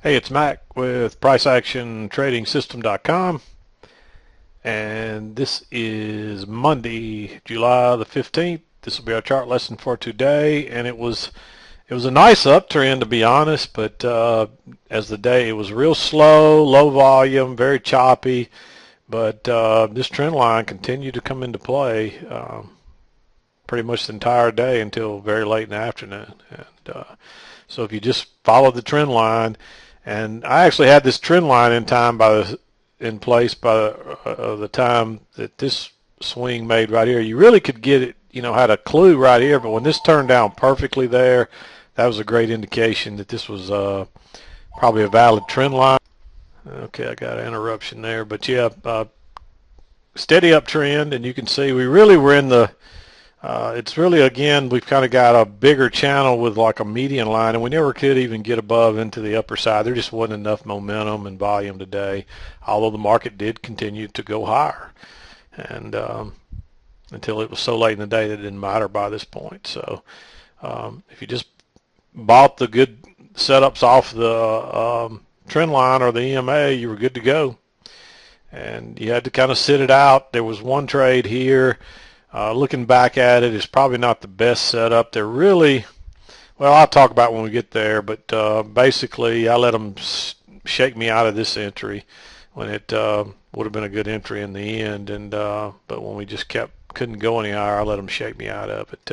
Hey, it's Mac with PriceActionTradingSystem.com, and this is Monday, July the 15th. This will be our chart lesson for today, and it was a nice uptrend, to be honest, but as the day, it was real slow, low volume, very choppy, but this trend line continued to come into play pretty much the entire day until very late in the afternoon. And so if you just follow the trend line, and I actually had this trend line in place by the time that this swing made right here. You really could get it, had a clue right here, but when this turned down perfectly there, that was a great indication that this was probably a valid trend line. Okay, I got an interruption there, but yeah, steady uptrend, and you can see we really were in the it's really, again, we've kind of got a bigger channel with like a median line, and we never could even get above into the upper side. There just wasn't enough momentum and volume today, although the market did continue to go higher, and until it was so late in the day that it didn't matter by this point. So if you just bought the good setups off the trend line or the EMA, you were good to go. And you had to kind of sit it out. There was one trade here. Looking back at it, it's probably not the best setup. They're really, well, I'll talk about when we get there, but basically I let them shake me out of this entry when it would have been a good entry in the end, and but when we just couldn't go any higher, I let them shake me out of it,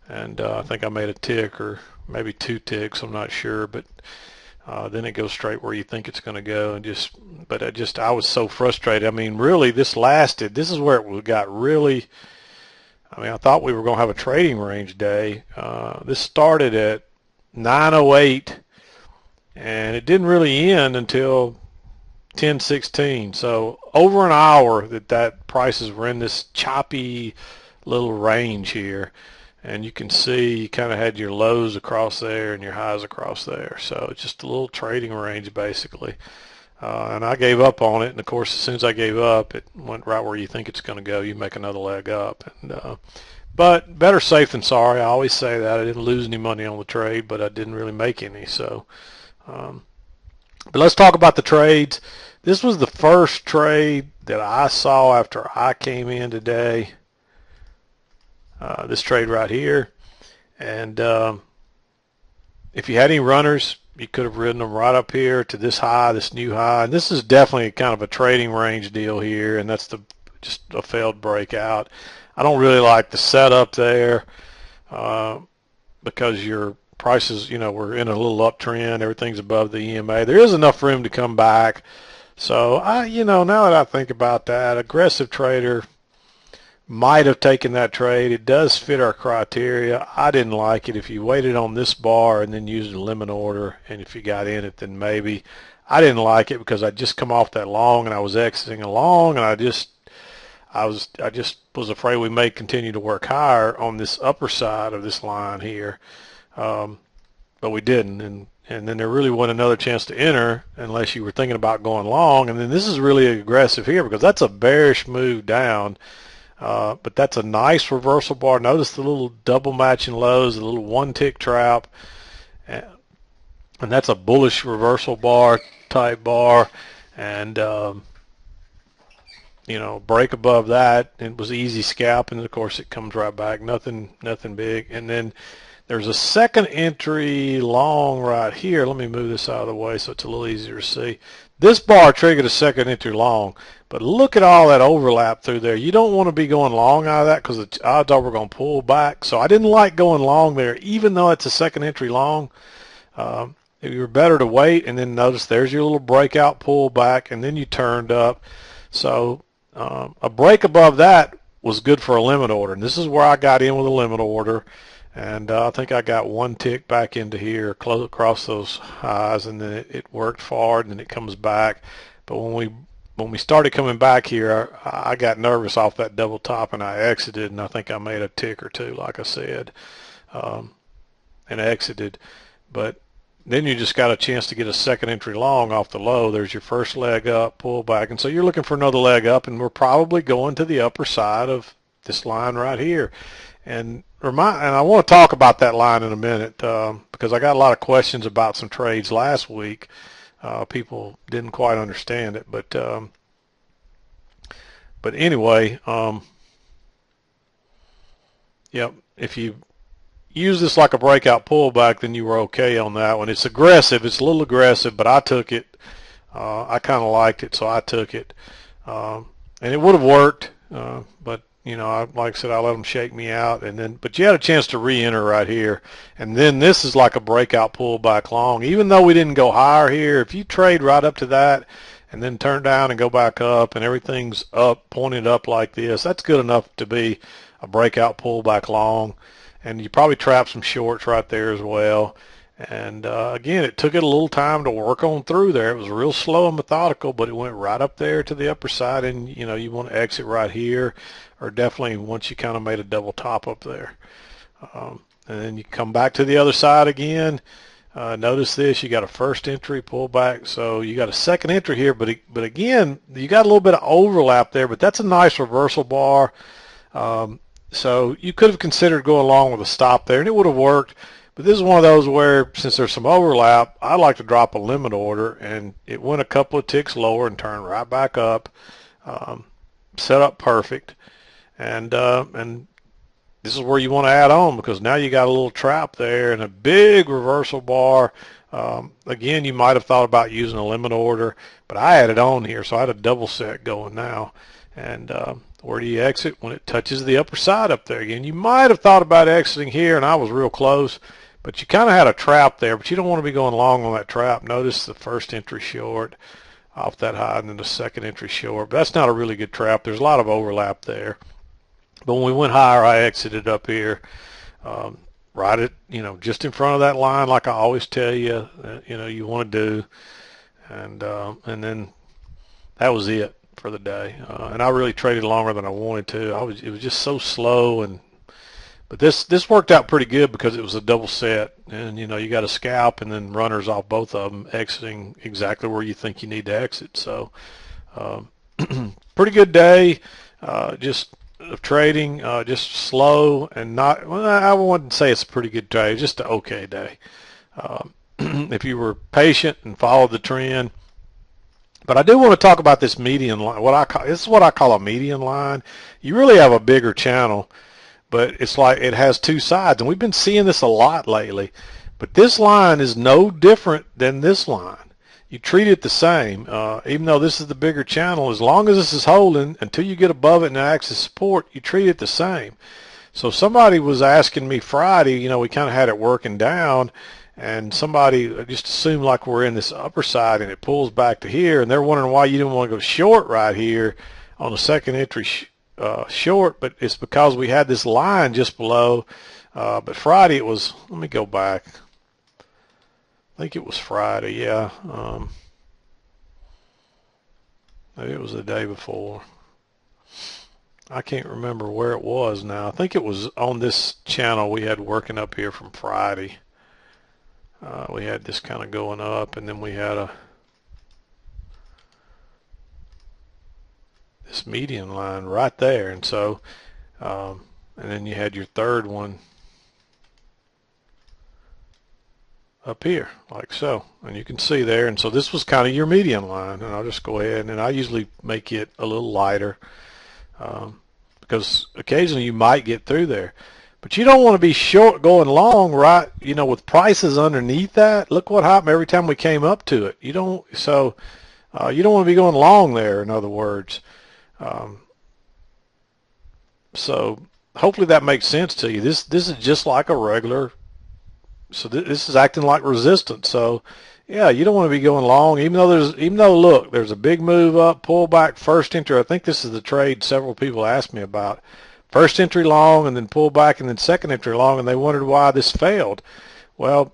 and I think I made a tick or maybe two ticks, I'm not sure, but then it goes straight where you think it's going to go, and I was so frustrated. I mean, really, this is where it got really, I mean, I thought we were going to have a trading range day. This started at 9:08, and it didn't really end until 10:16. So over an hour that prices were in this choppy little range here. And you can see you kind of had your lows across there and your highs across there. So it's just a little trading range basically. And I gave up on it. And of course, as soon as I gave up, it went right where you think it's going to go. You make another leg up. But better safe than sorry. I always say that. I didn't lose any money on the trade, but I didn't really make any. So, but let's talk about the trades. This was the first trade that I saw after I came in today. This trade right here, and if you had any runners, you could have ridden them right up here to this high, this new high, and this is definitely kind of a trading range deal here, and that's just a failed breakout. I don't really like the setup there because your prices, we're in a little uptrend, everything's above the EMA. There is enough room to come back, so now that I think about that, aggressive trader might have taken that trade. It does fit our criteria. I didn't like it. If you waited on this bar and then used a limit order, and if you got in it, then maybe. I didn't like it because I just come off that long and I was exiting along, and I just was afraid we may continue to work higher on this upper side of this line here, but we didn't. And then there really wasn't another chance to enter unless you were thinking about going long. And then this is really aggressive here because that's a bearish move down. But that's a nice reversal bar. Notice the little double matching lows, the little one tick trap, and that's a bullish reversal bar type bar. And break above that, it was easy scalp, and of course it comes right back. Nothing big. And then there's a second entry long right here. Let me move this out of the way so it's a little easier to see. This bar triggered a second entry long, but look at all that overlap through there. You don't want to be going long out of that because the odds are we're going to pull back. So I didn't like going long there, even though it's a second entry long. It were better to wait, and then notice there's your little breakout pull back, and then you turned up. So a break above that was good for a limit order, and this is where I got in with a limit order. And I think I got one tick back into here, close across those highs, and then it worked forward, and then it comes back. But when we started coming back here, I got nervous off that double top, and I exited, and I think I made a tick or two, like I said, and exited. But then you just got a chance to get a second entry long off the low. There's your first leg up, pull back, and so you're looking for another leg up, and we're probably going to the upper side of this line right here. And and I want to talk about that line in a minute because I got a lot of questions about some trades last week. People didn't quite understand it, but anyway, yep. If you use this like a breakout pullback, then you were okay on that one. It's aggressive. It's a little aggressive, but I took it. I kind of liked it, so I took it. And it would have worked, but you know, like I said, I let them shake me out, and then, but you had a chance to re-enter right here, and then this is like a breakout pullback long. Even though we didn't go higher here, if you trade right up to that, and then turn down and go back up, and everything's up, pointed up like this, that's good enough to be a breakout pullback long, and you probably trap some shorts right there as well. And again, it took it a little time to work on through there. It was real slow and methodical, but it went right up there to the upper side, and you know, you want to exit right here, or definitely once you kind of made a double top up there. And then you come back to the other side again. Notice this, you got a first entry pullback, so you got a second entry here, but again, you got a little bit of overlap there, but that's a nice reversal bar. So you could have considered going along with a stop there, and it would have worked. But this is one of those where, since there's some overlap, I'd like to drop a limit order, and it went a couple of ticks lower and turned right back up, set up perfect, and this is where you want to add on, because now you got a little trap there and a big reversal bar. Again, you might have thought about using a limit order, but I added on here, so I had a double set going now, and where do you exit? When it touches the upper side up there again. You might have thought about exiting here, and I was real close, but you kind of had a trap there, but you don't want to be going long on that trap. Notice the first entry short off that high, and then the second entry short. But that's not a really good trap. There's a lot of overlap there. But when we went higher, I exited up here, right at, you know, just in front of that line, like I always tell you, you know, you want to do. And then that was it for the day. And I really traded longer than I wanted to. It was just so slow, but this worked out pretty good because it was a double set, and you know, you got a scalp and then runners off both of them, exiting exactly where you think you need to exit. So pretty good day, just of trading, just slow and not, well, I wouldn't say it's a pretty good day, just an okay day. If you were patient and followed the trend. But I do want to talk about this median line. This is what I call a median line. You really have a bigger channel, but it's like it has two sides, and we've been seeing this a lot lately. But this line is no different than this line. You treat it the same, even though this is the bigger channel. As long as this is holding until you get above it and access support, you treat it the same. So somebody was asking me Friday, you know, we kind of had it working down, and somebody just assumed like we're in this upper side and it pulls back to here, and they're wondering why you didn't want to go short right here on the second entry short, but it's because we had this line just below. But Friday it was, let me go back. I think it was Friday, yeah. Maybe it was the day before. I can't remember where it was now. I think it was on this channel we had working up here from Friday. We had this kind of going up, and then we had this median line right there, and so and then you had your third one up here like so, and you can see there, and so this was kind of your median line, and I'll just go ahead, and I usually make it a little lighter because occasionally you might get through there. But you don't want to be short going long, right? You know, with prices underneath that. Look what happened every time we came up to it. You don't, so you don't want to be going long there, in other words. So hopefully that makes sense to you. This is just like a regular. So this is acting like resistance. So yeah, you don't want to be going long, even though look, there's a big move up, pull back, first entry. I think this is the trade several people asked me about. First entry long, and then pull back, and then second entry long, and they wondered why this failed. Well,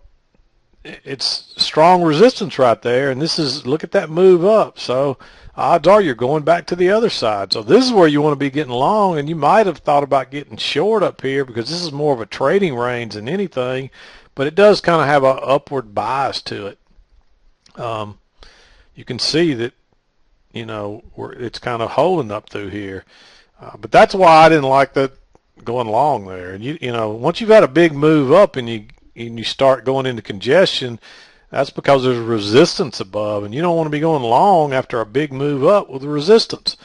it's strong resistance right there, and this is, look at that move up. So odds are you're going back to the other side. So this is where you want to be getting long, and you might have thought about getting short up here because this is more of a trading range than anything, but it does kind of have an upward bias to it. You can see that, you know, it's kind of holding up through here. But that's why I didn't like that, going long there. And you know, once you've had a big move up and you start going into congestion, that's because there's resistance above, and you don't want to be going long after a big move up with resistance.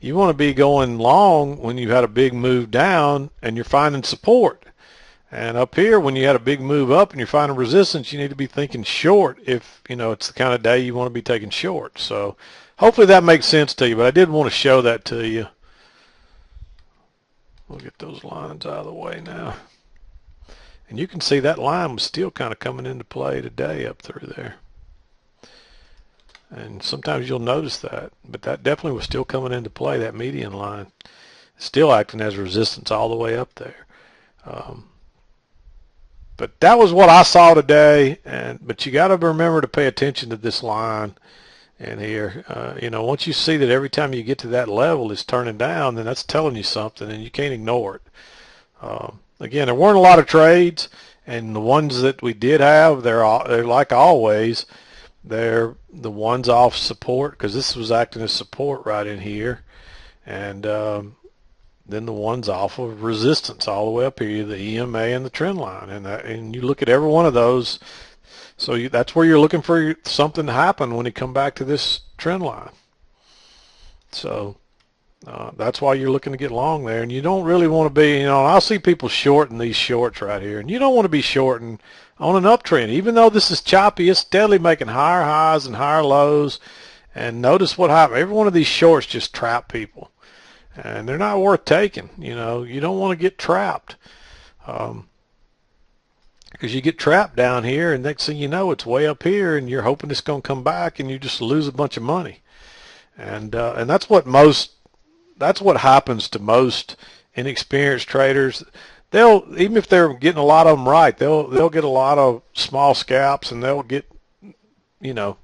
You want to be going long when you've had a big move down and you're finding support. And up here, when you had a big move up and you're finding resistance, you need to be thinking short if, you know, it's the kind of day you want to be taking short. So hopefully that makes sense to you, but I did want to show that to you. We'll get those lines out of the way now. And you can see that line was still kind of coming into play today up through there. And sometimes you'll notice that, but that definitely was still coming into play, that median line. Still acting as resistance all the way up there. But that was what I saw today, but you got to remember to pay attention to this line in here. You know, once you see that every time you get to that level it's turning down, then that's telling you something, and you can't ignore it. Again, there weren't a lot of trades, and the ones that we did have, they're like always, they're the ones off support, because this was acting as support right in here, and then the ones off of resistance all the way up here, the EMA and the trend line, and you look at every one of those. So that's where you're looking for something to happen when you come back to this trend line. So that's why you're looking to get long there, and you don't really want to be, you know, I'll see people shorting these shorts right here, and you don't want to be shorting on an uptrend. Even though this is choppy, it's steadily making higher highs and higher lows, and notice what happened. Every one of these shorts just trap people, and they're not worth taking. You know, you don't want to get trapped, because you get trapped down here, and next thing you know, it's way up here, and you're hoping it's going to come back, and you just lose a bunch of money. And that's what happens to most inexperienced traders. They'll, even if they're getting a lot of them right, they'll get a lot of small scalps, and they'll get, you know,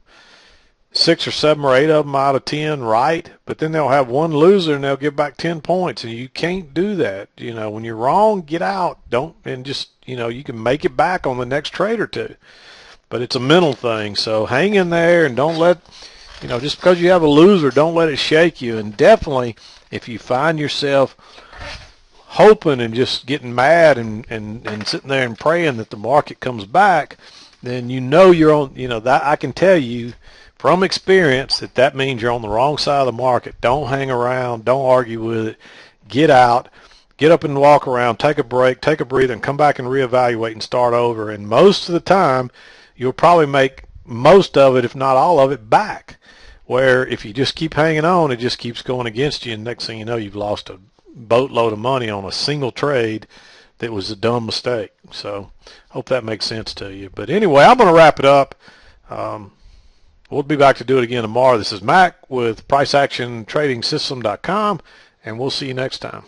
6 or 7 or 8 of them out of 10 right, but then they'll have one loser and they'll give back 10 points, and you can't do that. You know, when you're wrong, get out. Don't, and just, you know, you can make it back on the next trade or two, but it's a mental thing. So hang in there, and don't let, you know, just because you have a loser, don't let it shake you. And definitely, if you find yourself hoping and just getting mad and sitting there and praying that the market comes back, then you know you're on, you know, that I can tell you from experience that means you're on the wrong side of the market. Don't hang around. Don't argue with it. Get out. Get up and walk around. Take a break. Take a breather, and come back and reevaluate and start over. And most of the time, you'll probably make most of it, if not all of it, back. Where if you just keep hanging on, it just keeps going against you, and next thing you know, you've lost a boatload of money on a single trade that was a dumb mistake. So hope that makes sense to you. But anyway, I'm going to wrap it up. We'll be back to do it again tomorrow. This is Mac with PriceActionTradingSystem.com, and we'll see you next time.